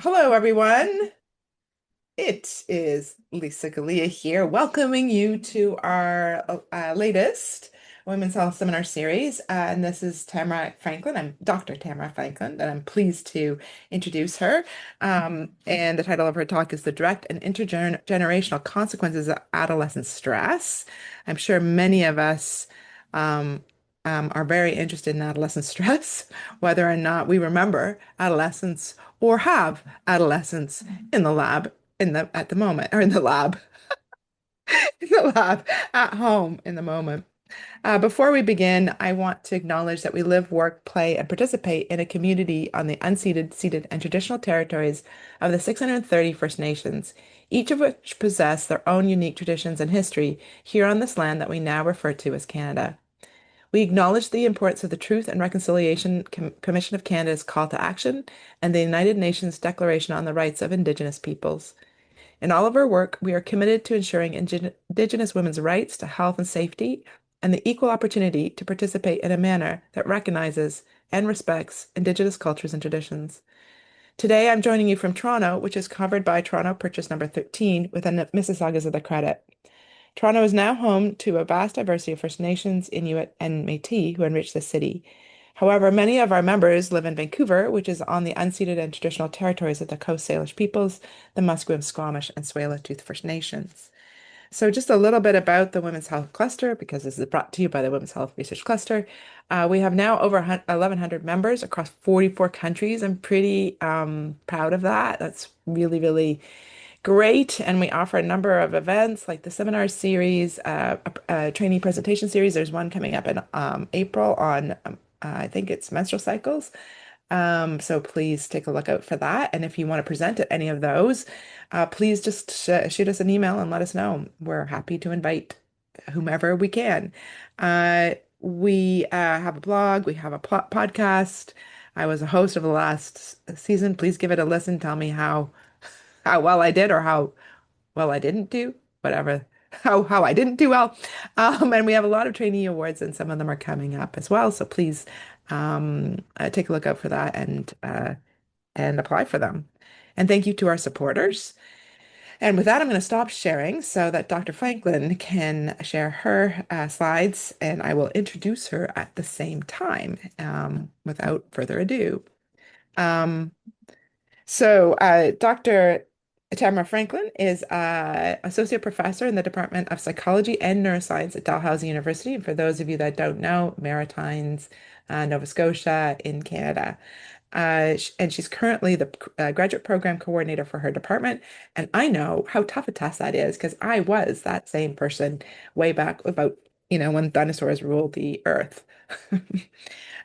Hello, everyone. It is Lisa Galia here, welcoming you to our latest Women's Health Seminar Series. And this is Tamara Franklin. I'm Dr. Tamara Franklin, and I'm pleased to introduce her. And the title of her talk is The Direct and Intergenerational Consequences of Adolescent Stress. I'm sure many of us um, are very interested in adolescent stress, whether or not we remember adolescence or have adolescence in the lab at the moment, or in the lab, in the lab at home in the moment. Before we begin, I want to acknowledge that we live, work, play, and participate in a community on the unceded, ceded, and traditional territories of the 630 First Nations, each of which possess their own unique traditions and history here on this land that we now refer to as Canada. We acknowledge the importance of the Truth and Reconciliation Commission of Canada's call to action and the United Nations Declaration on the Rights of Indigenous Peoples. In all of our work, we are committed to ensuring Indigenous women's rights to health and safety and the equal opportunity to participate in a manner that recognizes and respects Indigenous cultures and traditions. Today, I'm joining you from Toronto, which is covered by Toronto Purchase Number 13 within the Mississaugas of the Credit. Toronto is now home to a vast diversity of First Nations, Inuit, and Métis who enrich the city. However, many of our members live in Vancouver, which is on the unceded and traditional territories of the Coast Salish peoples, the Musqueam, Squamish, and Tsleil-Waututh First Nations. So just a little bit about the Women's Health Cluster, because this is brought to you by the Women's Health Research Cluster. We have now over 1,100 members across 44 countries. I'm pretty proud of that. That's really, really great. And we offer a number of events like the seminar series, a trainee presentation series. There's one coming up in April on, I think it's menstrual cycles. So please take a look out for that. And if you want to present at any of those, please just shoot us an email and let us know. We're happy to invite whomever we can. We have a blog, we have a podcast. I was a host of the last season. Please give it a listen. Tell me how well I did or how well I didn't do, whatever, how I didn't do well. And we have a lot of trainee awards, and some of them are coming up as well. So please take a look out for that and apply for them. And thank you to our supporters. And with that, I'm going to stop sharing so that Dr. Franklin can share her slides, and I will introduce her at the same time without further ado. Um, Dr. Tamara Franklin is associate professor in the Department of Psychology and Neuroscience at Dalhousie University. And for those of you that don't know, Maritimes, Nova Scotia in Canada. And she's currently the graduate program coordinator for her department. And I know how tough a task that is because I was that same person way back about, when dinosaurs ruled the earth.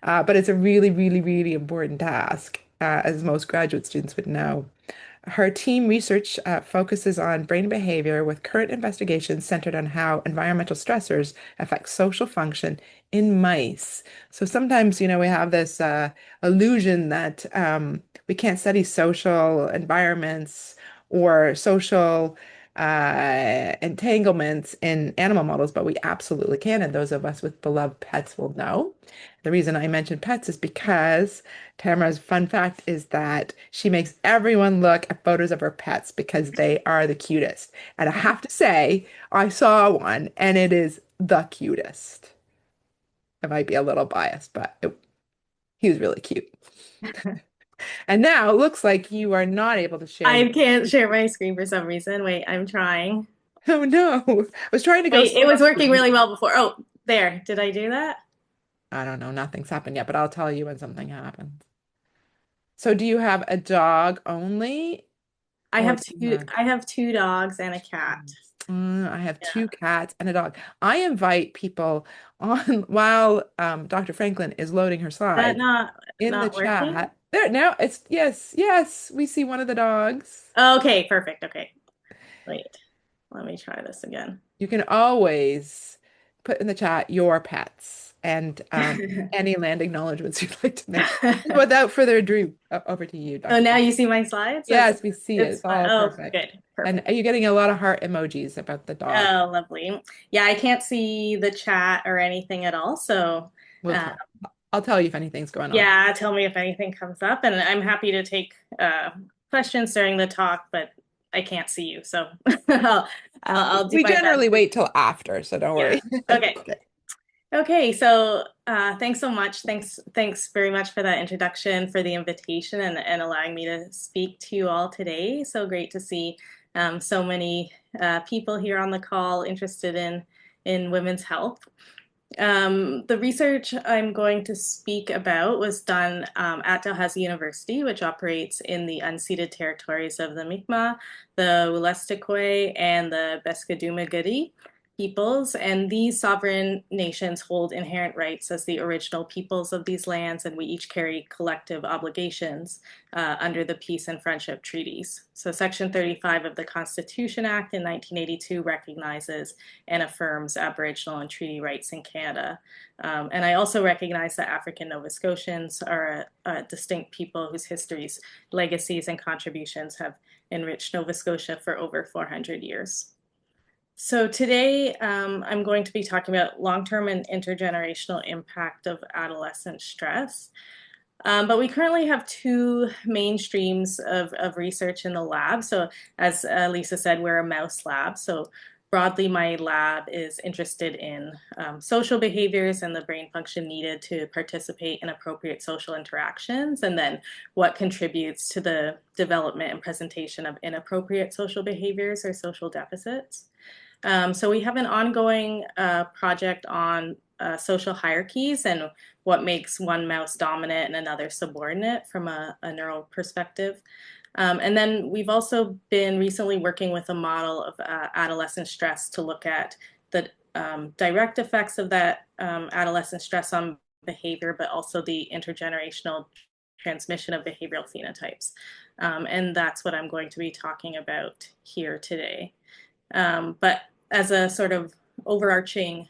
But it's a really, really, really important task, as most graduate students would know. Her team research focuses on brain behavior with current investigations centered on how environmental stressors affect social function in mice. So sometimes, we have this illusion that we can't study social environments or social entanglements in animal models, but we absolutely can. And those of us with beloved pets will know. The reason I mentioned pets is because Tamara's fun fact is that she makes everyone look at photos of her pets because they are the cutest. And I have to say, I saw one and it is the cutest. I might be a little biased, but he was really cute. And now it looks like you are not able to share I your. can't share my screen for some reason. Wait, I'm trying. Oh no. I was trying to go Wait, it was working slowly. really well before. Oh, there. Did I do that? I don't know, nothing's happened yet, but I'll tell you when something happens. So do you have a dog only or do you have I have two dogs and a cat. I have Yeah. two cats and a dog. I invite people on while Dr. Franklin is loading her That slides in the not working? chat. There now it's yes, yes, we see one of the dogs. Okay, perfect. Okay. Wait. Let me try this again. You can always put in the chat your pets and any land acknowledgements you'd like to make. Without further ado, over to you, Oh, Dr. now Franklin. you see my slides? Yes, we see it. It's It's fine. all Oh, perfect. good. And Perfect. are you getting a lot of heart emojis about the dog? Oh, lovely. Yeah, I can't see the chat or anything at all. So, We'll uh, tell. I'll tell you if anything's going on. yeah, tell me if anything comes up, and I'm happy to take questions during the talk, but I can't see you, so I'll do We my best. generally wait till after, so don't Yeah. worry. Okay. Okay. Okay, so thanks so much. Thanks very much for that introduction, for the invitation, and allowing me to speak to you all today. So great to see so many people here on the call interested in women's health. The research I'm going to speak about was done at Dalhousie University, which operates in the unceded territories of the Mi'kmaq, the Wolastoqey, and the Beskodoomaguddy peoples. And these sovereign nations hold inherent rights as the original peoples of these lands, and we each carry collective obligations under the peace and friendship treaties. So, Section 35 of the Constitution Act in 1982 recognizes and affirms Aboriginal and treaty rights in Canada. And I also recognize that African Nova Scotians are a distinct people whose histories, legacies, and contributions have enriched Nova Scotia for over 400 years. So today I'm going to be talking about long-term and intergenerational impact of adolescent stress. But we currently have two main streams of research in the lab. So as Lisa said, we're a mouse lab. So broadly, my lab is interested in social behaviors and the brain function needed to participate in appropriate social interactions, and then what contributes to the development and presentation of inappropriate social behaviors or social deficits. So we have an ongoing project on social hierarchies and what makes one mouse dominant and another subordinate from a neural perspective. And then we've also been recently working with a model of adolescent stress to look at the direct effects of that adolescent stress on behavior, but also the intergenerational transmission of behavioral phenotypes. And that's what I'm going to be talking about here today. But as a sort of overarching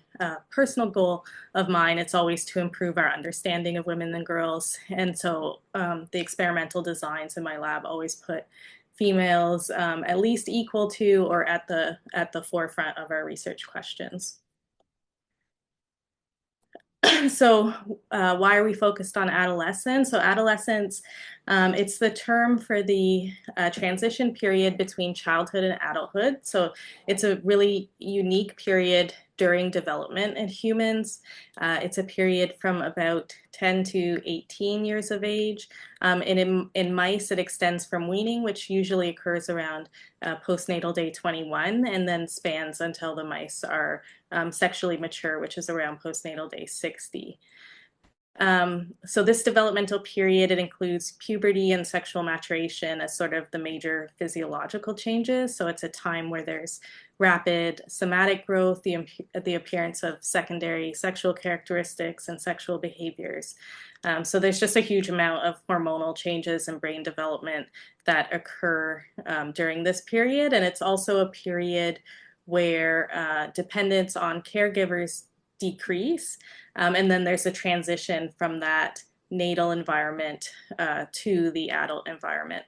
personal goal of mine, it's always to improve our understanding of women and girls. And so the experimental designs in my lab always put females at least equal to or at the forefront of our research questions. So why are we focused on adolescence? So adolescence, it's the term for the transition period between childhood and adulthood. So it's a really unique period during development in humans. It's a period from about 10 to 18 years of age. And in mice, it extends from weaning, which usually occurs around postnatal day 21, and then spans until the mice are sexually mature, which is around postnatal day 60. So this developmental period, it includes puberty and sexual maturation as sort of the major physiological changes. So it's a time where there's rapid somatic growth, the appearance of secondary sexual characteristics and sexual behaviors. So there's just a huge amount of hormonal changes and brain development that occur during this period. And it's also a period where dependence on caregivers decrease. And then there's a transition from that natal environment to the adult environment.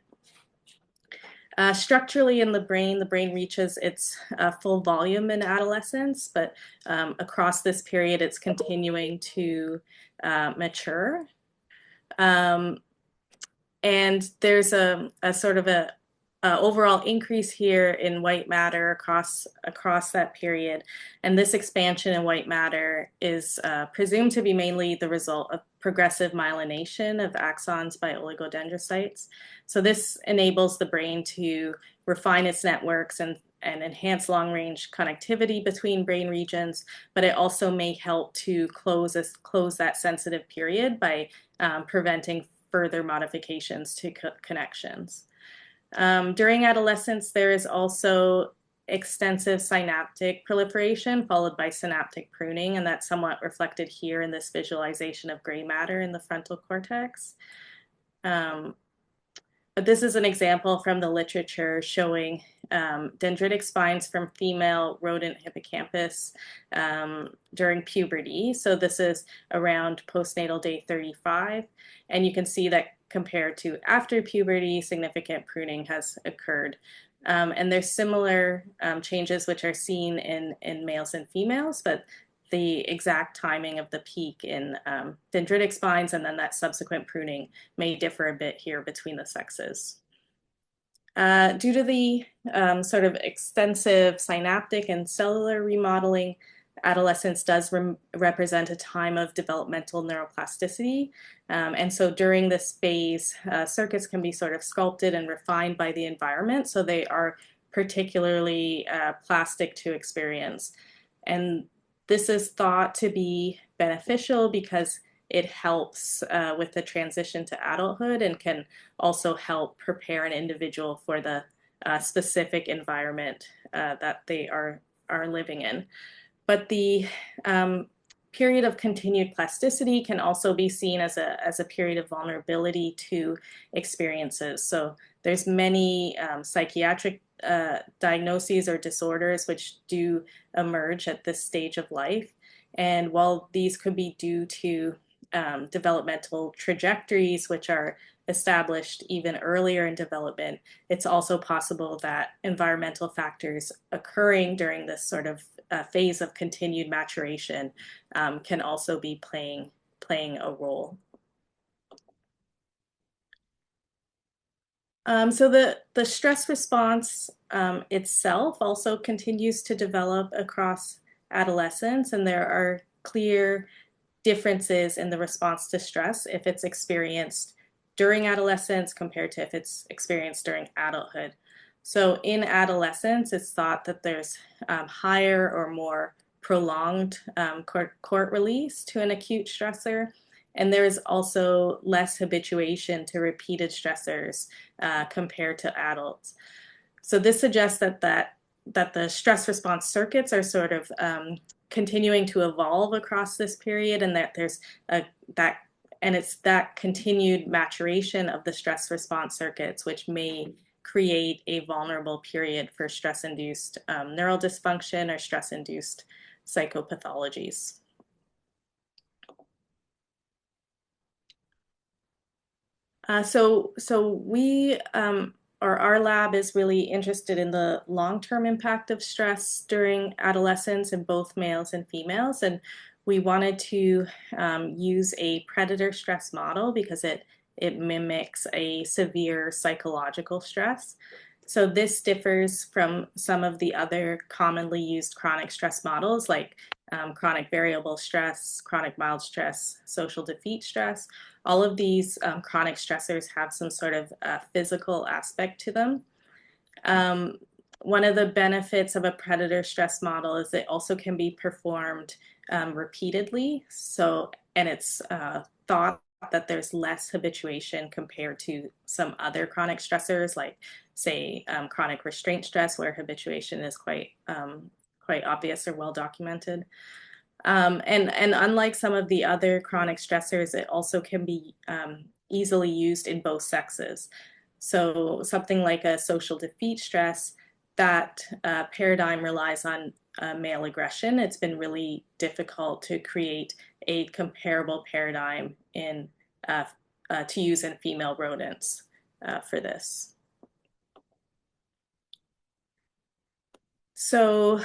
Structurally in the brain reaches its full volume in adolescence, but across this period, it's continuing to mature. And there's a sort of a overall increase here in white matter across that period. And this expansion in white matter is presumed to be mainly the result of progressive myelination of axons by oligodendrocytes. So this enables the brain to refine its networks and enhance long-range connectivity between brain regions, but it also may help to close that sensitive period by preventing further modifications to connections. During adolescence, there is also extensive synaptic proliferation followed by synaptic pruning, and that's somewhat reflected here in this visualization of gray matter in the frontal cortex. But this is an example from the literature showing dendritic spines from female rodent hippocampus during puberty. So this is around postnatal day 35. And you can see that compared to after puberty, significant pruning has occurred. And there's similar changes which are seen in males and females, but the exact timing of the peak in dendritic spines and then that subsequent pruning may differ a bit here between the sexes. Due to the sort of extensive synaptic and cellular remodeling, adolescence does represent a time of developmental neuroplasticity. And so during this phase, circuits can be sort of sculpted and refined by the environment, so they are particularly plastic to experience. And this is thought to be beneficial because it helps with the transition to adulthood and can also help prepare an individual for the specific environment that they are living in. But the period of continued plasticity can also be seen as a period of vulnerability to experiences. So there's many psychiatric diagnoses or disorders which do emerge at this stage of life. And while these could be due to developmental trajectories, which are established even earlier in development, it's also possible that environmental factors occurring during this sort of phase of continued maturation can also be playing a role. So the stress response itself also continues to develop across adolescence, and there are clear differences in the response to stress if it's experienced during adolescence compared to if it's experienced during adulthood. So in adolescence, it's thought that there's higher or more prolonged court release to an acute stressor. And there is also less habituation to repeated stressors compared to adults. So this suggests that the stress response circuits are sort of continuing to evolve across this period, and that there's that and it's that continued maturation of the stress response circuits which may create a vulnerable period for stress-induced neural dysfunction or stress-induced psychopathologies. So we or our lab is really interested in the long-term impact of stress during adolescence in both males and females, and we wanted to use a predator stress model because it mimics a severe psychological stress. So this differs from some of the other commonly used chronic stress models like chronic variable stress, chronic mild stress, social defeat stress. All of these chronic stressors have some sort of physical aspect to them. Um, One of the benefits of a predator stress model is it also can be performed repeatedly. So, and it's thought that there's less habituation compared to some other chronic stressors, like say chronic restraint stress, where habituation is quite obvious or well documented. And unlike some of the other chronic stressors, it also can be easily used in both sexes. So something like a social defeat stress, that paradigm relies on male aggression. It's been really difficult to create a comparable paradigm in to use in female rodents for this. So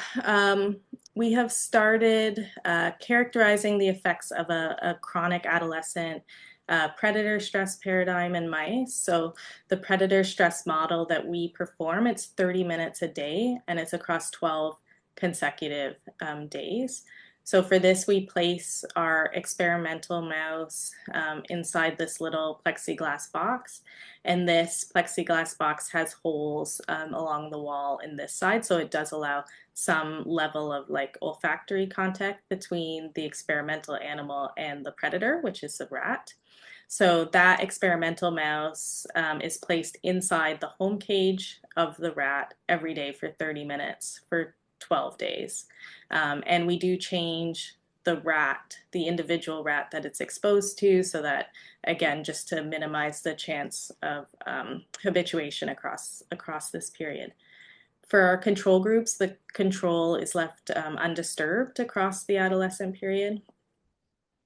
we have started characterizing the effects of a chronic adolescent predator stress paradigm in mice. So the predator stress model that we perform, it's 30 minutes a day and it's across 12 consecutive days. So for this, we place our experimental mouse inside this little plexiglass box. And this plexiglass box has holes along the wall in this side, so it does allow some level of like olfactory contact between the experimental animal and the predator, which is the rat. So that experimental mouse is placed inside the home cage of the rat every day for 30 minutes for 12 days. And we do change the rat, the individual rat that it's exposed to, so that, again, just to minimize the chance of habituation across this period. For our control groups, the control is left undisturbed across the adolescent period.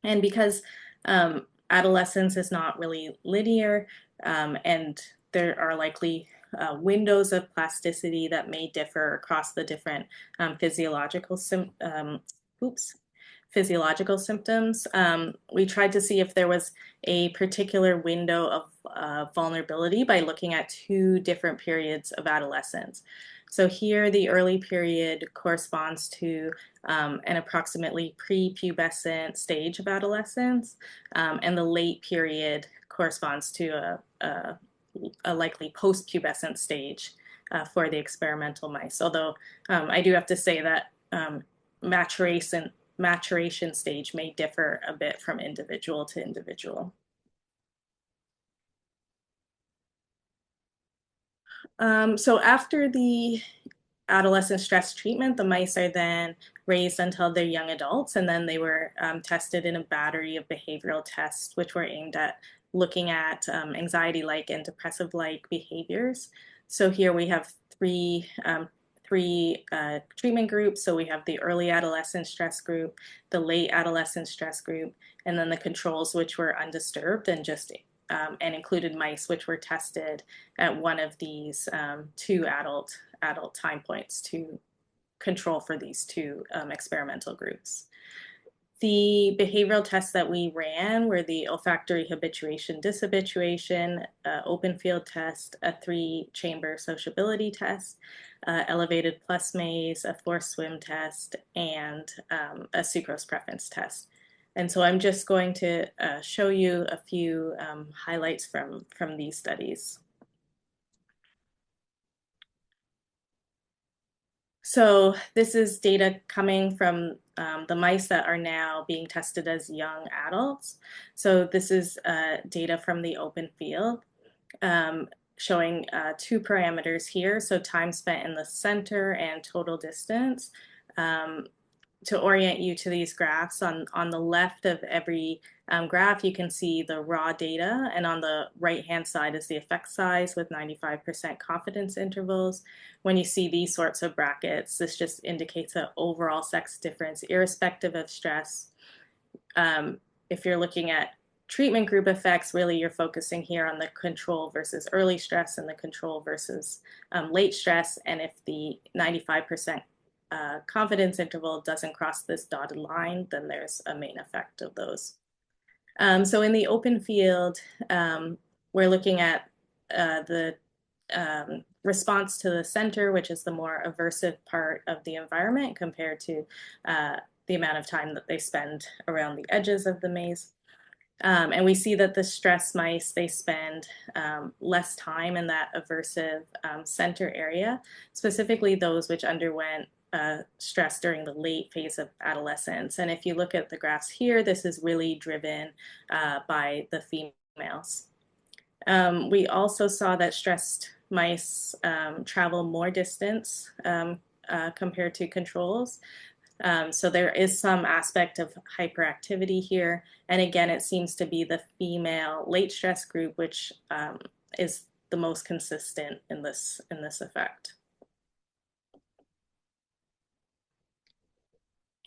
And because adolescence is not really linear, and there are likely windows of plasticity that may differ across the different physiological physiological symptoms. We tried to see if there was a particular window of vulnerability by looking at two different periods of adolescence. So here, the early period corresponds to an approximately prepubescent stage of adolescence, and the late period corresponds to a likely post-pubescent stage for the experimental mice. Although I do have to say that maturation stage may differ a bit from individual to individual. So after the adolescent stress treatment, the mice are then raised until they're young adults, and then they were tested in a battery of behavioral tests, which were aimed at looking at anxiety-like and depressive-like behaviors. So here we have three treatment groups. So we have the early adolescent stress group, the late adolescent stress group, and then the controls, which were undisturbed and just and included mice, which were tested at one of these two adult time points to control for these two experimental groups. The behavioral tests that we ran were the olfactory habituation dishabituation, open field test, a 3-chamber sociability test, elevated plus maze, a forced swim test, and a sucrose preference test. And so I'm just going to show you a few highlights from these studies. So this is data coming from the mice that are now being tested as young adults. So this is data from the open field showing two parameters here. So time spent in the center and total distance. To orient you to these graphs, on the left of every graph, you can see the raw data, and on the right-hand side is the effect size with 95% confidence intervals. When you see these sorts of brackets, this just indicates an overall sex difference, irrespective of stress. If you're looking at treatment group effects, really you're focusing here on the control versus early stress and the control versus late stress, and if the 95% confidence interval doesn't cross this dotted line, then there's a main effect of those. So in the open field, we're looking at the response to the center, which is the more aversive part of the environment compared to the amount of time that they spend around the edges of the maze. And we see that the stress mice, they spend less time in that aversive center area, specifically those which underwent stress during the late phase of adolescence. And if you look at the graphs here, this is really driven by the females. We also saw that stressed mice travel more distance compared to controls. So there is some aspect of hyperactivity here. And again, it seems to be the female late stress group, which is the most consistent in this effect.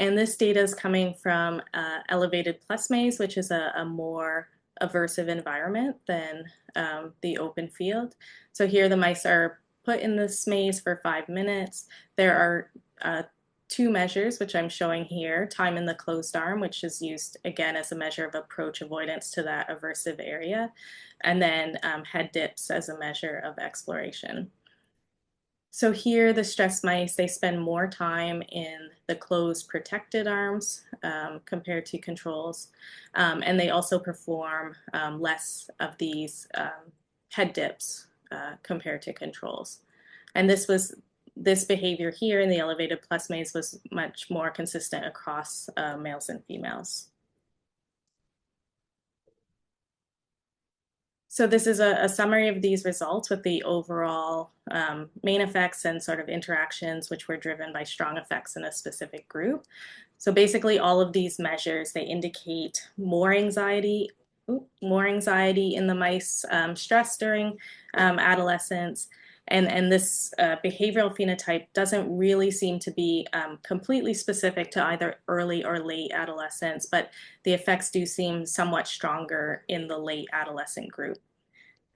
And this data is coming from elevated plus maze, which is a more aversive environment than the open field. So here the mice are put in this maze for 5 minutes. There are two measures, which I'm showing here: time in the closed arm, which is used again as a measure of approach avoidance to that aversive area, and then head dips as a measure of exploration. So here, the stress mice, they spend more time in the closed protected arms compared to controls. And they also perform less of these head dips compared to controls. And this behavior here in the elevated plus maze was much more consistent across males and females. So this is a summary of these results with the overall main effects and sort of interactions which were driven by strong effects in a specific group. So basically all of these measures, they indicate more anxiety in the mice stressed during adolescence. And this behavioral phenotype doesn't really seem to be completely specific to either early or late adolescence, but the effects do seem somewhat stronger in the late adolescent group.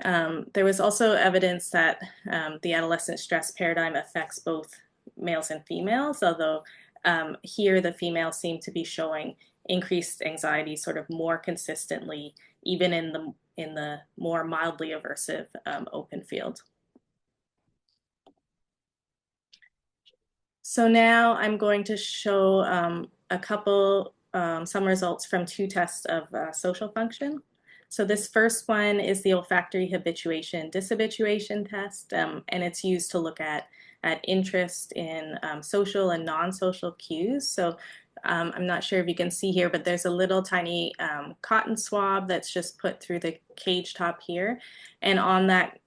There was also evidence that the adolescent stress paradigm affects both males and females, although here the females seem to be showing increased anxiety sort of more consistently, even in the more mildly aversive open field. So now I'm going to show some results from two tests of social function. So this first one is the olfactory habituation dishabituation test, and it's used to look at interest in social and non-social cues. So I'm not sure if you can see here, but there's a little tiny cotton swab that's just put through the cage top here. And on that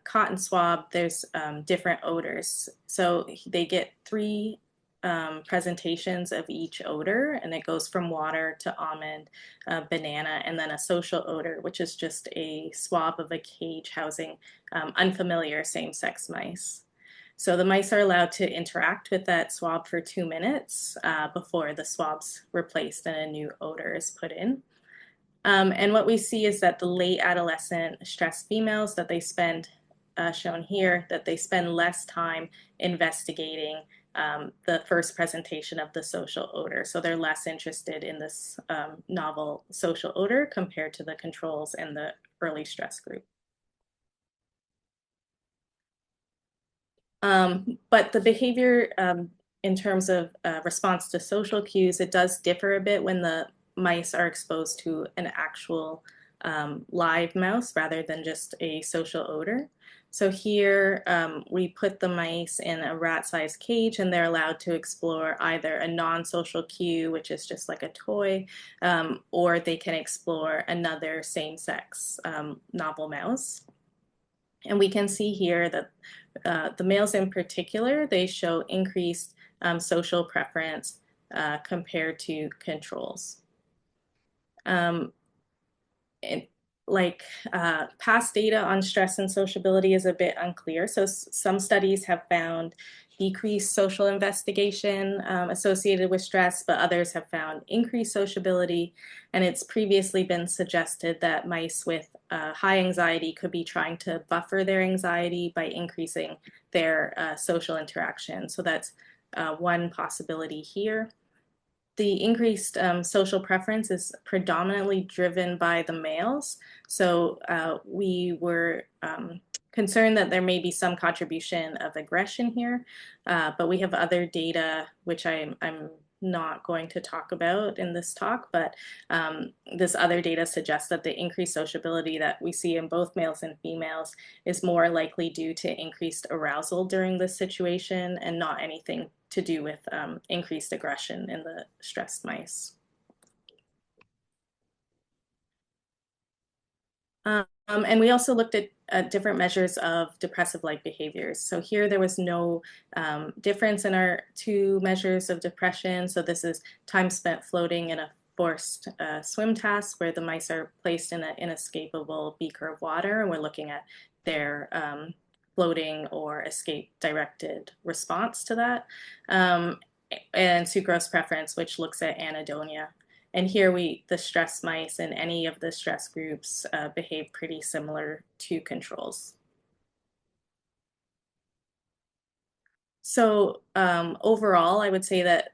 cotton swab, there's different odors. So they get three presentations of each odor, and it goes from water to almond, banana, and then a social odor, which is just a swab of a cage housing unfamiliar same-sex mice. So the mice are allowed to interact with that swab for 2 minutes before the swab's replaced and a new odor is put in. And what we see is that the late adolescent stressed females that they spend, shown here, that they spend less time investigating the first presentation of the social odor. So they're less interested in this novel social odor compared to the controls and the early stress group. But the behavior in terms of response to social cues, it does differ a bit when the mice are exposed to an actual live mouse rather than just a social odor. So here we put the mice in a rat-sized cage, and they're allowed to explore either a non-social cue, which is just like a toy, or they can explore another same-sex novel mouse. And we can see here that the males in particular, they show increased social preference compared to controls. It, past data on stress and sociability is a bit unclear. So some studies have found decreased social investigation associated with stress, but others have found increased sociability. And it's previously been suggested that mice with high anxiety could be trying to buffer their anxiety by increasing their social interaction. So that's one possibility here. The increased social preference is predominantly driven by the males. So we were concerned that there may be some contribution of aggression here, but we have other data, which I'm not going to talk about in this talk, but this other data suggests that the increased sociability that we see in both males and females is more likely due to increased arousal during this situation and not anything to do with increased aggression in the stressed mice. And we also looked at different measures of depressive-like behaviors. So here there was no difference in our two measures of depression. So this is time spent floating in a forced swim task where the mice are placed in an inescapable beaker of water, and we're looking at their floating or escape-directed response to that. And sucrose preference, which looks at anhedonia. And here the stress mice in any of the stress groups behave pretty similar to controls. So overall, I would say that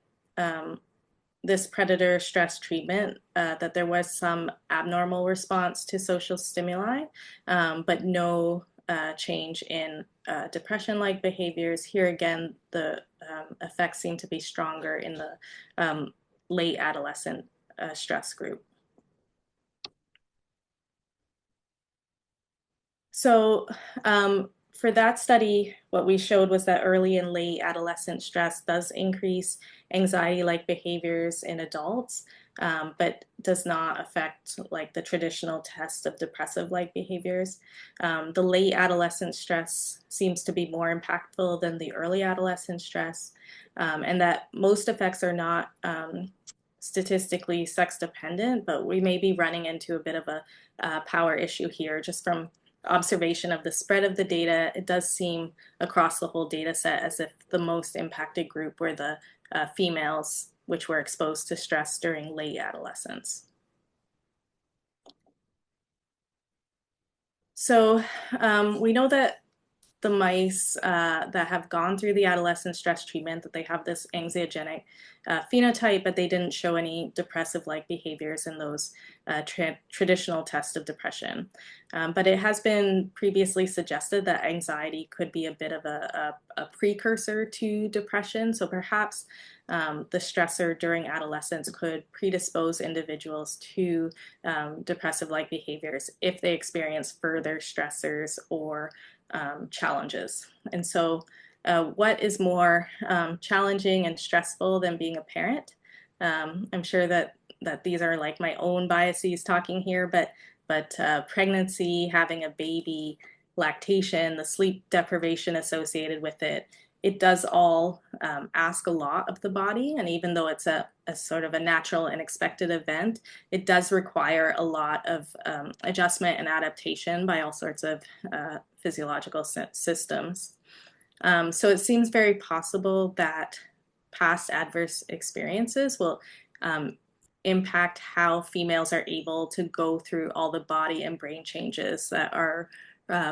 this predator stress treatment, that there was some abnormal response to social stimuli, but no change in depression-like behaviors. Here again, the effects seem to be stronger in the late adolescent stress group. So for that study, what we showed was that early and late adolescent stress does increase anxiety-like behaviors in adults, but does not affect like the traditional test of depressive-like behaviors. The late adolescent stress seems to be more impactful than the early adolescent stress, and that most effects are not statistically sex dependent, but we may be running into a bit of a power issue here just from observation of the spread of the data. It does seem across the whole data set as if the most impacted group were the females, which were exposed to stress during late adolescence. So we know that the mice that have gone through the adolescent stress treatment that they have this anxiogenic phenotype, but they didn't show any depressive-like behaviors in those traditional tests of depression. But it has been previously suggested that anxiety could be a bit of a precursor to depression. So perhaps the stressor during adolescence could predispose individuals to depressive-like behaviors if they experience further stressors or challenges. And so, what is more challenging and stressful than being a parent? I'm sure that these are like my own biases talking here, but pregnancy, having a baby, lactation, the sleep deprivation associated with it, it does all ask a lot of the body. And even though it's a sort of a natural and expected event, it does require a lot of adjustment and adaptation by all sorts of physiological systems. So it seems very possible that past adverse experiences will impact how females are able to go through all the body and brain changes that are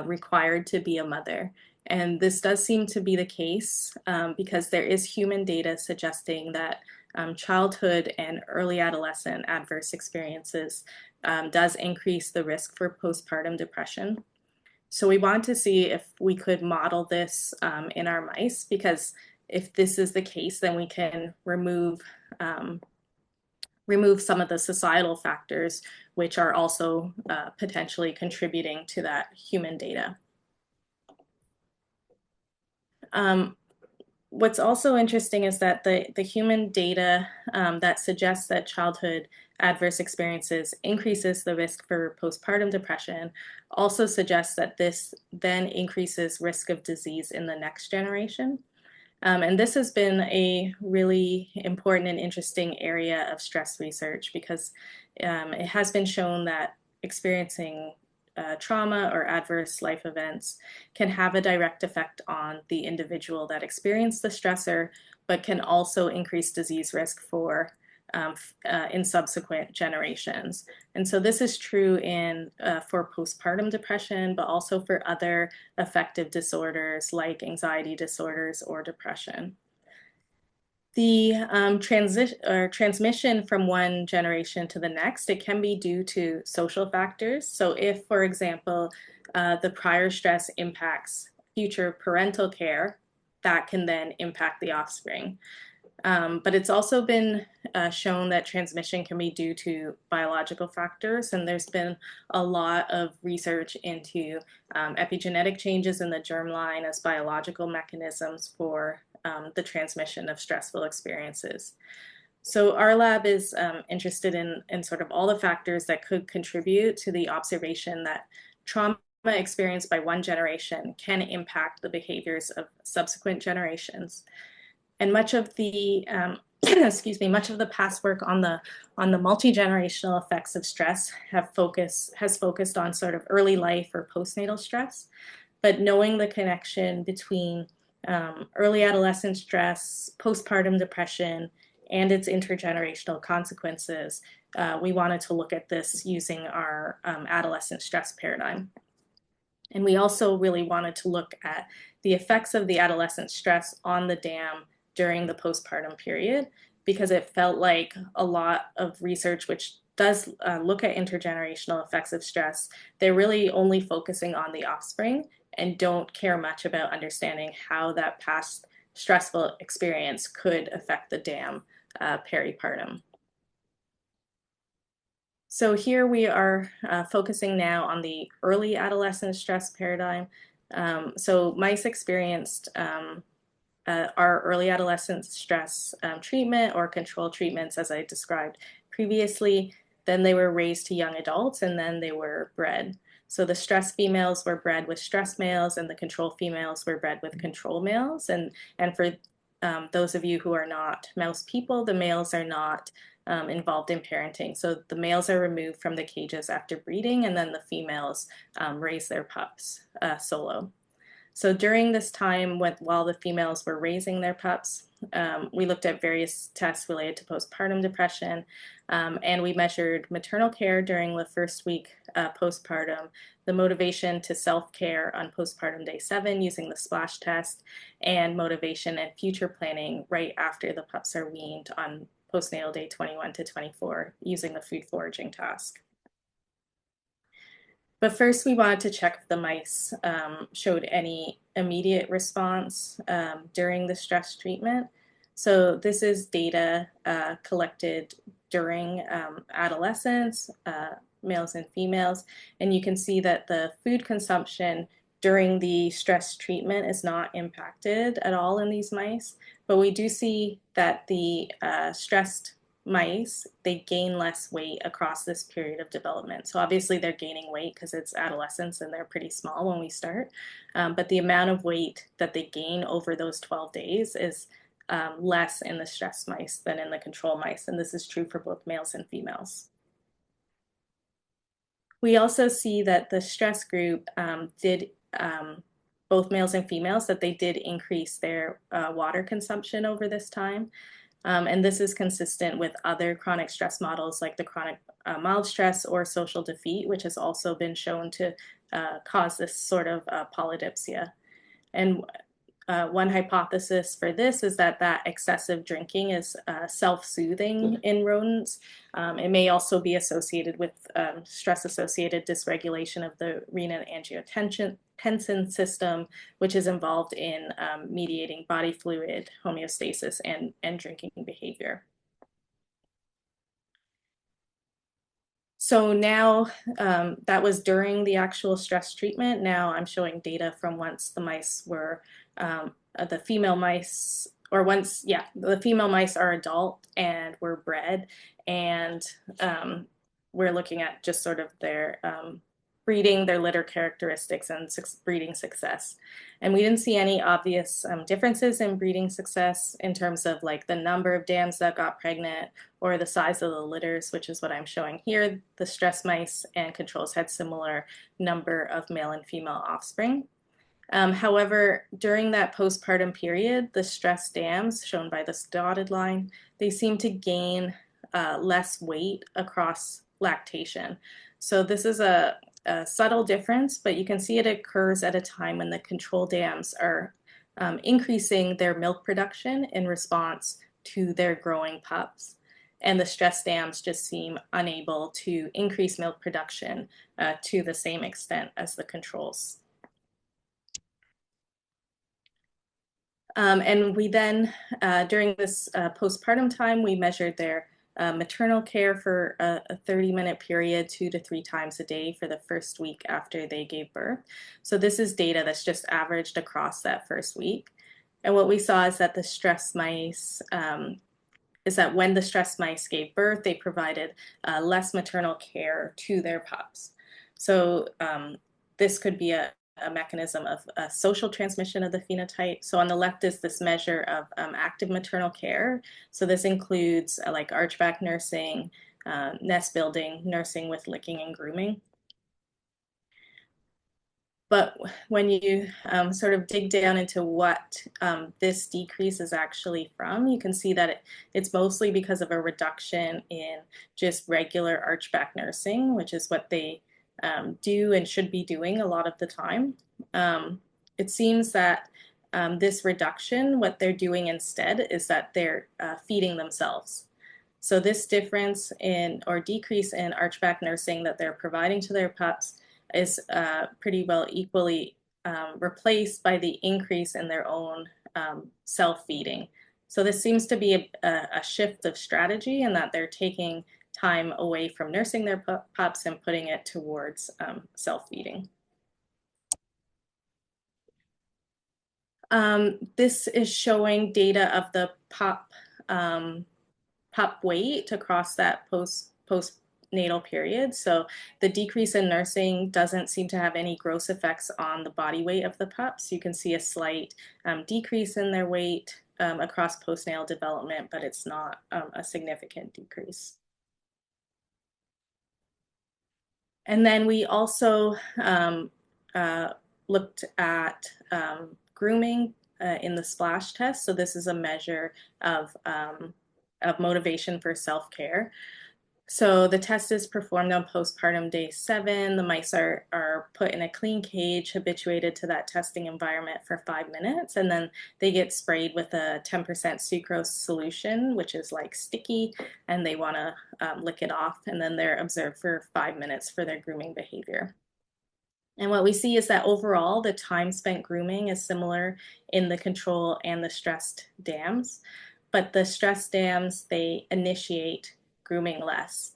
required to be a mother. And this does seem to be the case because there is human data suggesting that childhood and early adolescent adverse experiences does increase the risk for postpartum depression. So we want to see if we could model this in our mice, because if this is the case, then we can remove some of the societal factors which are also potentially contributing to that human data. What's also interesting is that the human data that suggests that childhood adverse experiences increases the risk for postpartum depression also suggests that this then increases risk of disease in the next generation. And this has been a really important and interesting area of stress research because it has been shown that experiencing trauma or adverse life events can have a direct effect on the individual that experienced the stressor, but can also increase disease risk for in subsequent generations. And so this is true for postpartum depression, but also for other affective disorders like anxiety disorders or depression. The transmission from one generation to the next, it can be due to social factors. So if, for example, the prior stress impacts future parental care, that can then impact the offspring. But it's also been shown that transmission can be due to biological factors, and there's been a lot of research into epigenetic changes in the germline as biological mechanisms for the transmission of stressful experiences. So our lab is interested in sort of all the factors that could contribute to the observation that trauma experienced by one generation can impact the behaviors of subsequent generations. And much of the excuse me, much of the past work on the multi-generational effects of stress has focused on sort of early life or postnatal stress, but knowing the connection between early adolescent stress, postpartum depression, and its intergenerational consequences, we wanted to look at this using our adolescent stress paradigm. And we also really wanted to look at the effects of the adolescent stress on the dam during the postpartum period, because it felt like a lot of research which does look at intergenerational effects of stress, they're really only focusing on the offspring and don't care much about understanding how that past stressful experience could affect the dam peripartum. So here we are focusing now on the early adolescent stress paradigm. So mice experienced our early adolescent stress treatment or control treatments, as I described previously. Then they were raised to young adults, and then they were bred. So the stress females were bred with stress males, and the control females were bred with control males. And for those of you who are not mouse people, the males are not involved in parenting. So the males are removed from the cages after breeding, and then the females raise their pups solo. So during this time, while the females were raising their pups, we looked at various tests related to postpartum depression, and we measured maternal care during the first week postpartum, the motivation to self-care on postpartum day 7 using the splash test, and motivation and future planning right after the pups are weaned on postnatal day 21 to 24 using the food foraging task. But first, we wanted to check if the mice showed any immediate response during the stress treatment. So this is data collected during adolescence, males and females, and you can see that the food consumption during the stress treatment is not impacted at all in these mice. But we do see that the stressed mice, they gain less weight across this period of development. So obviously they're gaining weight because it's adolescence and they're pretty small when we start. But the amount of weight that they gain over those 12 days is less in the stress mice than in the control mice. And this is true for both males and females. We also see that the stress group did, both males and females, that they did increase their water consumption over this time. And this is consistent with other chronic stress models like the chronic mild stress or social defeat, which has also been shown to cause this sort of polydipsia. And one hypothesis for this is that excessive drinking is self-soothing in rodents. It may also be associated with stress-associated dysregulation of the renin-angiotensin system, which is involved in mediating body fluid homeostasis and drinking behavior. So now that was during the actual stress treatment. Now I'm showing data from once the mice were, the female mice, or once, yeah, the female mice are adult and were bred. And we're looking at just sort of their breeding, their litter characteristics, and breeding success. And we didn't see any obvious differences in breeding success in terms of like the number of dams that got pregnant or the size of the litters, which is what I'm showing here. The stress mice and controls had similar number of male and female offspring. However, during that postpartum period, the stress dams, shown by this dotted line, they seem to gain less weight across lactation. So this is a subtle difference, but you can see it occurs at a time when the control dams are increasing their milk production in response to their growing pups. And the stress dams just seem unable to increase milk production to the same extent as the controls. And we then, during this postpartum time, we measured their maternal care for a 30-minute period, 2 to 3 times a day for the first week after they gave birth. So this is data that's just averaged across that first week. And what we saw is that the stress mice, is that when the stress mice gave birth, they provided less maternal care to their pups. So this could be a mechanism of social transmission of the phenotype. So on the left is this measure of active maternal care. So this includes like archback nursing, nest building, nursing with licking and grooming. But when you sort of dig down into what this decrease is actually from, you can see that it's mostly because of a reduction in just regular archback nursing, which is what they do and should be doing a lot of the time. It seems that this reduction, what they're doing instead is that they're feeding themselves. So this difference in or decrease in archback nursing that they're providing to their pups is pretty well equally replaced by the increase in their own self-feeding. So this seems to be a shift of strategy in that they're taking time away from nursing their pups and putting it towards self-feeding. This is showing data of the pup weight across that postnatal period. So the decrease in nursing doesn't seem to have any gross effects on the body weight of the pups. You can see a slight decrease in their weight across postnatal development, but it's not a significant decrease. And then we also looked at grooming in the splash test. So this is a measure of motivation for self-care. So the test is performed on postpartum day 7. The mice are put in a clean cage, habituated to that testing environment for 5 minutes, and then they get sprayed with a 10% sucrose solution, which is like sticky, and they want to lick it off, and then they're observed for 5 minutes for their grooming behavior. And what we see is that overall, the time spent grooming is similar in the control and the stressed dams. But the stressed dams, they initiate grooming less.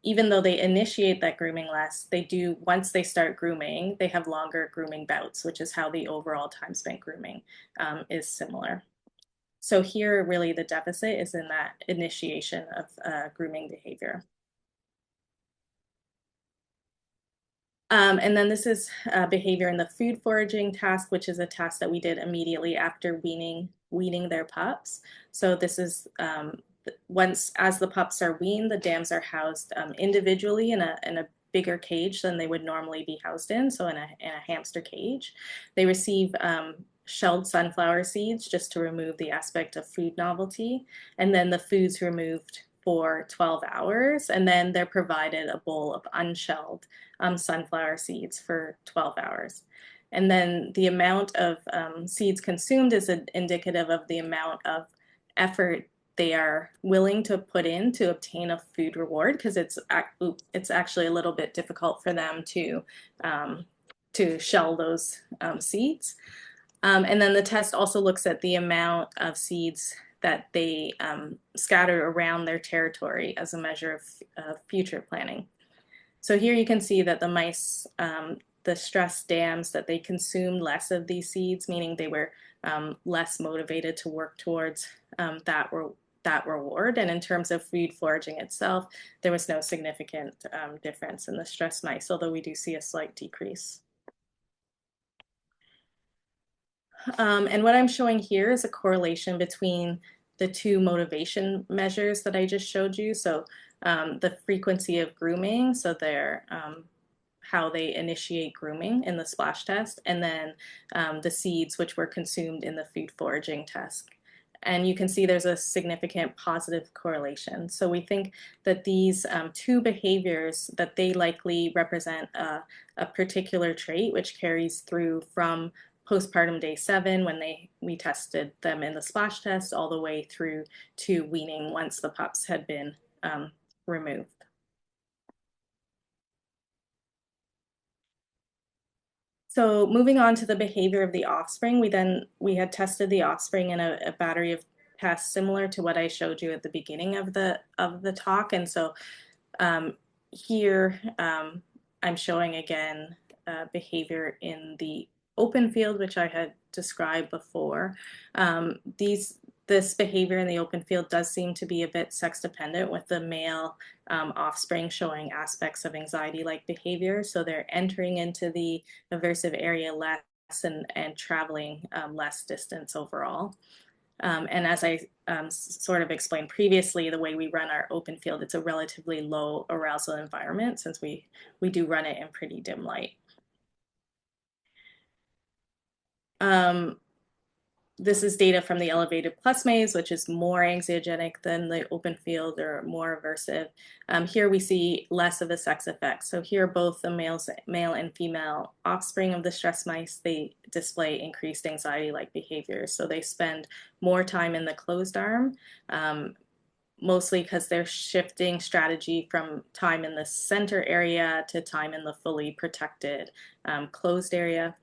Even though they initiate that grooming less, they do, once they start grooming, they have longer grooming bouts, which is how the overall time spent grooming is similar. So here, really, the deficit is in that initiation of grooming behavior. And then this is behavior in the food foraging task, which is a task that we did immediately after weaning their pups. So this is once as the pups are weaned, the dams are housed individually in a bigger cage than they would normally be housed in, so in a hamster cage. They receive shelled sunflower seeds just to remove the aspect of food novelty, and then the food's removed for 12 hours, and then they're provided a bowl of unshelled sunflower seeds for 12 hours. And then the amount of seeds consumed is indicative of the amount of effort they are willing to put in to obtain a food reward, because it's actually a little bit difficult for them to shell those seeds. And then the test also looks at the amount of seeds that they scatter around their territory as a measure of future planning. So here you can see that the mice, the stress dams, that they consumed less of these seeds, meaning they were less motivated to work towards that reward. And in terms of food foraging itself, there was no significant difference in the stress mice, although we do see a slight decrease. And what I'm showing here is a correlation between the two motivation measures that I just showed you. So the frequency of grooming, so their how they initiate grooming in the splash test, and then the seeds which were consumed in the food foraging test. And you can see there's a significant positive correlation. So we think that these two behaviors, that they likely represent a particular trait which carries through from postpartum day 7, when we tested them in the splash test, all the way through to weaning once the pups had been removed. So moving on to the behavior of the offspring, we had tested the offspring in a battery of tests similar to what I showed you at the beginning of the talk. And so here I'm showing again behavior in the open field, which I had described before. This behavior in the open field does seem to be a bit sex dependent, with the male offspring showing aspects of anxiety-like behavior. So they're entering into the aversive area less and traveling less distance overall. And as I sort of explained previously, the way we run our open field, it's a relatively low arousal environment, since we do run it in pretty dim light. This is data from the elevated plus maze, which is more anxiogenic than the open field, or more aversive. Here we see less of a sex effect. So here, both the male and female offspring of the stress mice, they display increased anxiety-like behaviors. So they spend more time in the closed arm, mostly because they're shifting strategy from time in the center area to time in the fully protected closed area.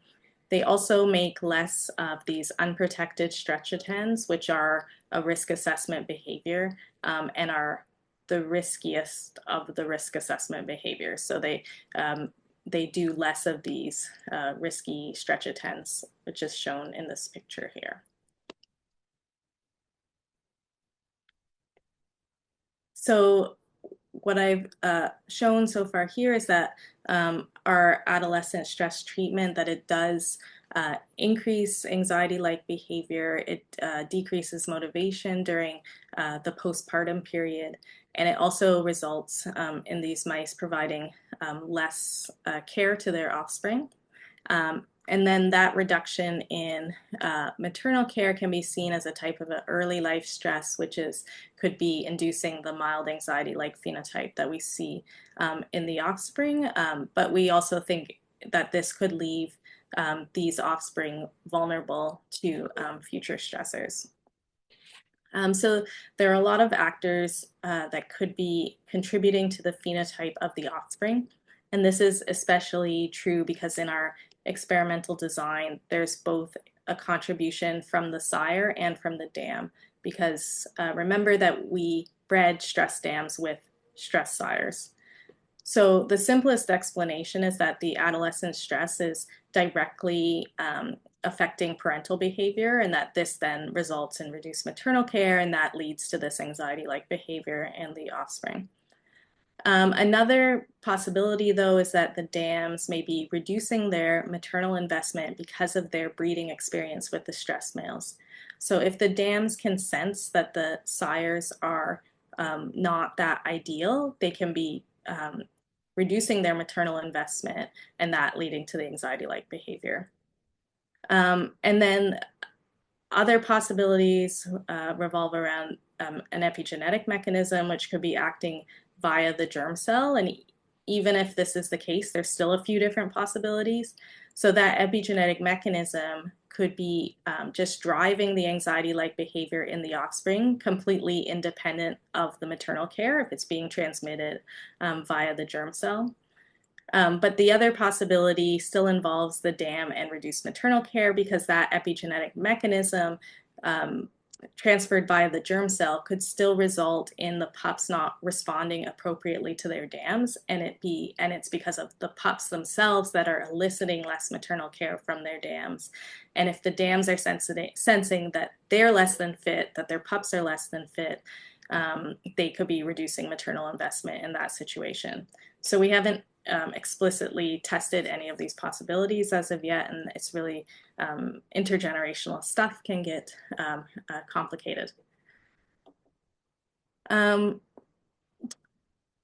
They also make less of these unprotected stretch attends, which are a risk assessment behavior and are the riskiest of the risk assessment behaviors. So they do less of these risky stretch attends, which is shown in this picture here. So what I've shown so far here is that our adolescent stress treatment, that it does increase anxiety-like behavior, it decreases motivation during the postpartum period, and it also results in these mice providing less care to their offspring. And then that reduction in maternal care can be seen as a type of an early life stress, which is could be inducing the mild anxiety-like phenotype that we see in the offspring. But we also think that this could leave these offspring vulnerable to future stressors. So there are a lot of actors that could be contributing to the phenotype of the offspring. And this is especially true because in our experimental design, there's both a contribution from the sire and from the dam. Because remember that we bred stress dams with stress sires. So the simplest explanation is that the adolescent stress is directly affecting parental behavior, and that this then results in reduced maternal care, and that leads to this anxiety-like behavior in the offspring. Another possibility, though, is that the dams may be reducing their maternal investment because of their breeding experience with the stress males. So if the dams can sense that the sires are not that ideal, they can be reducing their maternal investment and that leading to the anxiety-like behavior. And then other possibilities revolve around an epigenetic mechanism, which could be acting via the germ cell. And even if this is the case, there's still a few different possibilities. So that epigenetic mechanism could be just driving the anxiety-like behavior in the offspring, completely independent of the maternal care if it's being transmitted via the germ cell. But the other possibility still involves the dam and reduced maternal care because that epigenetic mechanism transferred via the germ cell could still result in the pups not responding appropriately to their dams, and it's because of the pups themselves that are eliciting less maternal care from their dams. And if the dams are sensing that they're less than fit, that their pups are less than fit, they could be reducing maternal investment in that situation. So we haven't explicitly tested any of these possibilities as of yet, and it's really intergenerational stuff can get complicated. Um,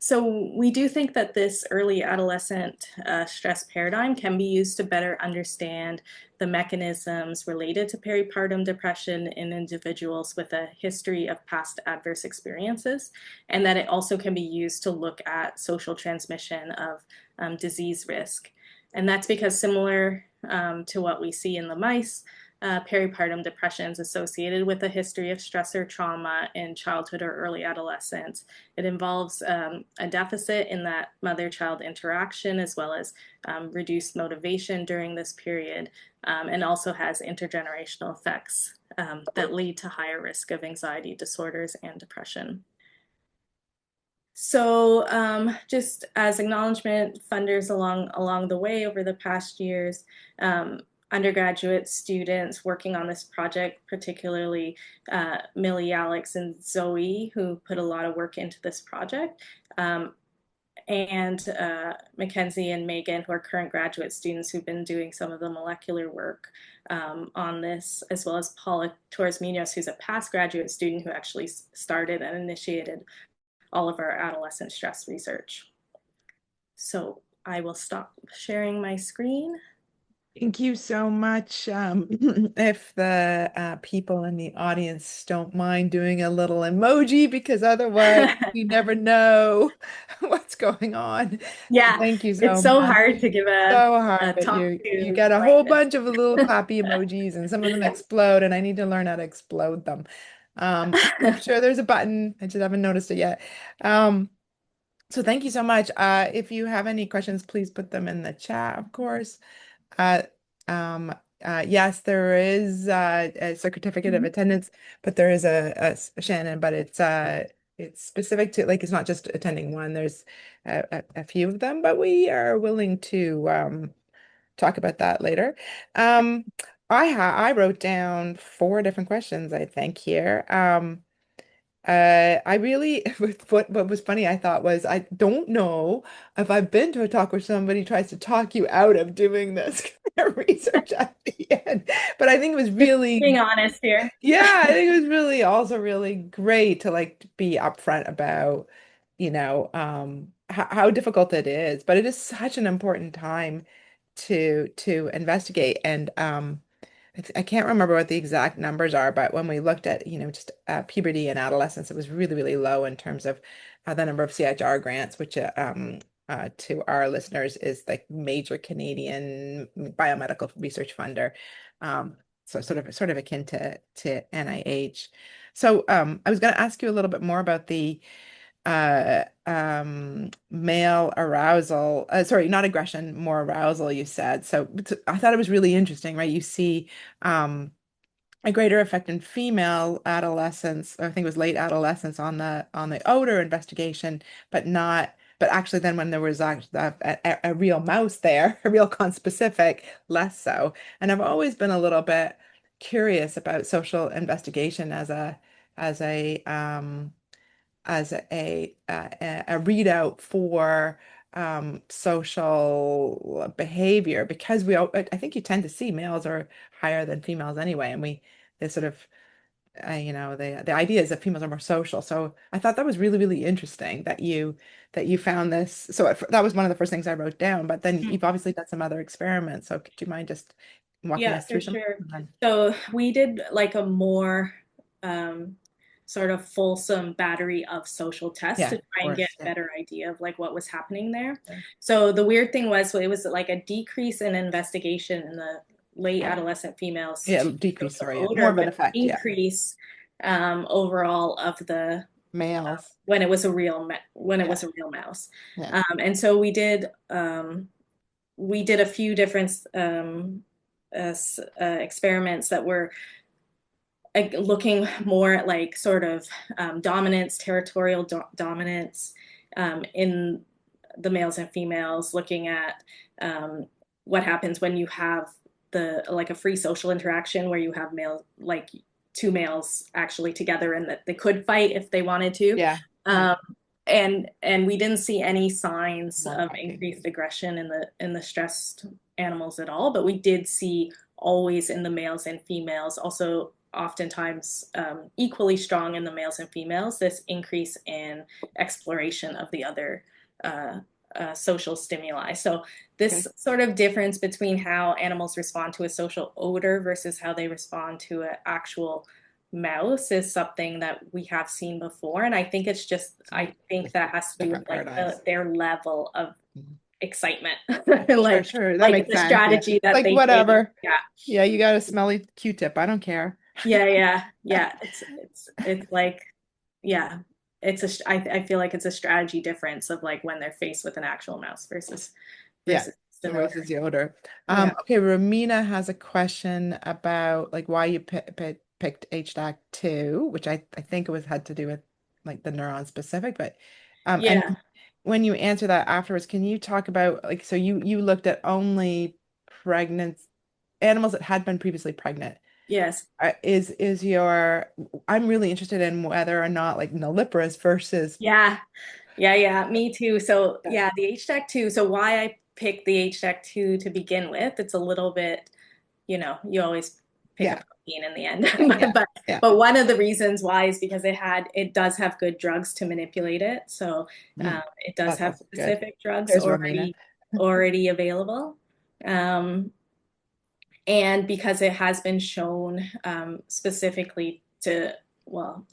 so we do think that this early adolescent stress paradigm can be used to better understand the mechanisms related to peripartum depression in individuals with a history of past adverse experiences, and that it also can be used to look at social transmission of disease risk. And that's because similar to what we see in the mice, peripartum depression is associated with a history of stress or trauma in childhood or early adolescence. It involves a deficit in that mother-child interaction as well as reduced motivation during this period, and also has intergenerational effects that lead to higher risk of anxiety disorders and depression. So just as acknowledgement, funders along the way over the past years, undergraduate students working on this project, particularly Millie, Alex, and Zoe, who put a lot of work into this project, and Mackenzie and Megan, who are current graduate students who've been doing some of the molecular work on this, as well as Paula Torres Munoz, who's a past graduate student who actually started and initiated all of our adolescent stress research. So I will stop sharing my screen. Thank you so much. If the people in the audience don't mind doing a little emoji, because otherwise we never know what's going on. Yeah, Thank you it's so so much. hard to give So hard, a but talk you to get a whole brightness. bunch of little clappy emojis, and some of them explode, and I need to learn how to explode them. I'm sure there's a button. I just haven't noticed it yet. Um, so thank you so much. If you have any questions, please put them in the chat, of course. Uh, yes, there is a certificate of attendance, but there is a Shannon, but it's specific to like it's not just attending one. There's a few of them, but we are willing to talk about that later. Um, I wrote down four different questions, I think here. I really, what was funny, I thought was, I don't know if I've been to a talk where somebody tries to talk you out of doing this kind of research at the end. But I think it was Just really, being honest here. yeah, I think it was really also really great to like be upfront about, how difficult it is. But it is such an important time to investigate. And I can't remember what the exact numbers are, but when we looked at, just puberty and adolescence, it was really, really low in terms of the number of CHR grants, which to our listeners is the major Canadian biomedical research funder. Um, so sort of akin to NIH. So I was going to ask you a little bit more about the male arousal, sorry, not aggression, more arousal, you said. So I thought it was really interesting, right? You see um a greater effect in female adolescents, I think it was late adolescence on the odor investigation, but actually then when there was actually a real mouse there, a real conspecific, less so. And I've always been a little bit curious about social investigation as a um a readout for social behavior, because I think you tend to see males are higher than females anyway, and they sort of the idea is that females are more social. So I thought that was really, really interesting that you found this. So that was one of the first things I wrote down, but then you've obviously done some other experiments. So could you mind just walking Yeah, us for through some of sure. them? So we did like a more um, sort of fulsome battery of social tests Yeah, to of try and get course. a Yeah. better idea of like what was happening there. Yeah. So the weird thing was, so it was like a decrease in investigation in the late adolescent females Yeah, to decrease, social sorry. Yeah. More odor, of an but effect, yeah. increase overall of the Males. when it was a when it Yeah. was a real mouse. Yeah. And so we did a few different experiments that were looking more at like sort of dominance, territorial dominance in the males and females, looking at what happens when you have the like a free social interaction where you have male like two males actually together and that they could fight if they wanted to. Yeah. Yeah. Um, and we didn't see any signs More of fighting. increased aggression in the stressed animals at all, but we did see always in the males and females, also oftentimes equally strong in the males and females, this increase in exploration of the other social stimuli. So this Okay. sort of difference between how animals respond to a social odor versus how they respond to an actual mouse is something that we have seen before. And I think it's just, I think that has to do with Different like paradigms. their level of Mhm. excitement, Sure, like sure. That like makes the sense. Yeah. strategy that Like they take. whatever. Yeah. Yeah, you got a smelly Q-tip. I don't care. Yeah. It's like, yeah, I feel like it's a strategy difference of like when they're faced with an actual mouse Yeah. versus the The odor. versus the odor. Yeah. Okay, Romina has a question about like why you picked HDAC2, which I think it was had to do with like the neuron specific, but and Yeah. when you answer that afterwards, can you talk about like so you looked at only pregnant animals that had been previously pregnant. Yes. Is your I'm really interested in whether or not like nulliparous versus Yeah. Yeah. Me too. So yeah, yeah, the HDAC2. So why I picked the HDAC2 to begin with, it's a little bit, you always pick a yeah, protein in the end. yeah, yeah. But one of the reasons why is because it does have good drugs to manipulate it. So Mm, it does that's have also good. specific drugs There's Romina. already available. Um, and because it has been shown specifically to, well,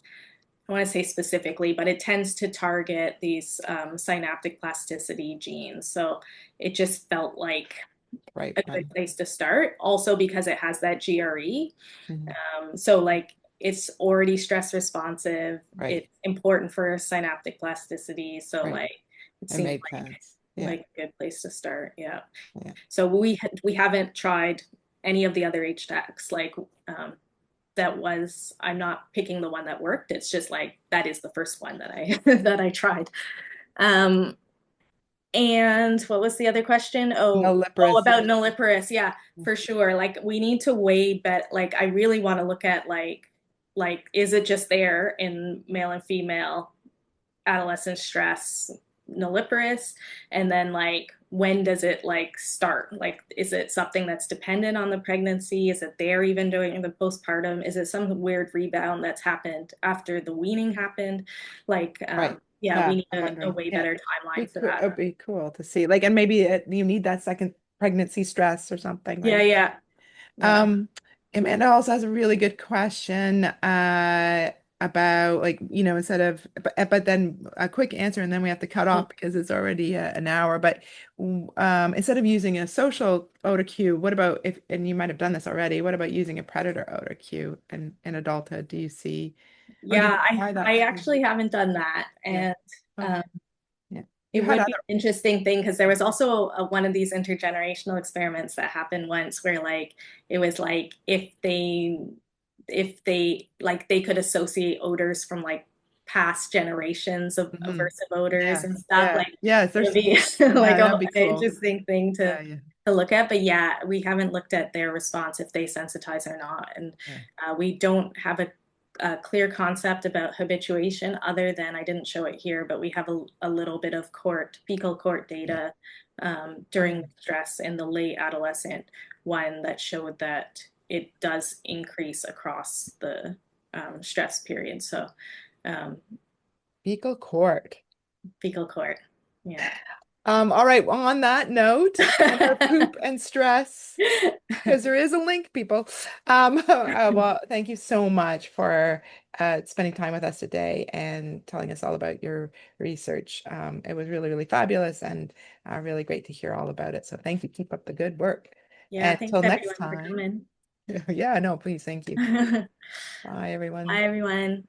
I want to say specifically, but it tends to target these synaptic plasticity genes. So it just felt like Right a good one. place to start. Also because it has that GRE. Mhm. So like it's already stress responsive. Right, It's important for synaptic plasticity. So right. like it It seemed made sense. Yeah, like a good place to start. Yeah. yeah. So we haven't tried any of the other HDACs. Like that was I'm not picking the one that worked. It's just like that is the first one that I that I tried. Um, and what was the other question? Oh, Nulliparous. about nulliparous. Yeah, for sure. Like we need to weigh bet like I really want to look at like is it just there in male and female adolescent stress nulliparous, and then like when does it like start, like is it something that's dependent on the pregnancy, is it there even during the postpartum, is it some weird rebound that's happened after the weaning happened, like Right. yeah, we Yeah, need I'm a wondering. way Yeah. better Be timeline for cool. that. It'd be cool to see. Like, and maybe you need that second pregnancy stress or something, Yeah, right? yeah, yeah. Um, Amanda also has a really good question about like, instead of, but then a quick answer and then we have to cut off because it's already an hour. But instead of using a social odor cue, what about if, and you might have done this already, what about using a predator odor cue in adulthood? Do you see, or did Yeah, you I try that I too? actually haven't done that, Yeah. and um, Okay. Yeah. You it had would other. be an interesting thing because there was also one of these intergenerational experiments that happened once where like it was like if they like they could associate odors from like past generations of Mhm. aversive odors Yes. and stuff Yeah. like Yes. it would There's, be like yeah, that'd be an cool. interesting thing Yeah. Yeah. to look at. But yeah, we haven't looked at their response if they sensitize or not, and Yeah. we don't have a clear concept about habituation other than I didn't show it here, but we have a little bit of fecal court Yeah. data during Okay. stress in the late adolescent one that showed that it does increase across the stress period. So um, Fecal cord. fecal court, yeah. All right, well, on that note, summer poop and stress, because there is a link, people. Well, thank you so much for spending time with us today and telling us all about your research. It was really, really fabulous and really great to hear all about it. So thank you. Keep up the good work. Yeah, And thanks until next everyone for time, coming. yeah, no, please, thank you. Bye Bye, everyone. everyone.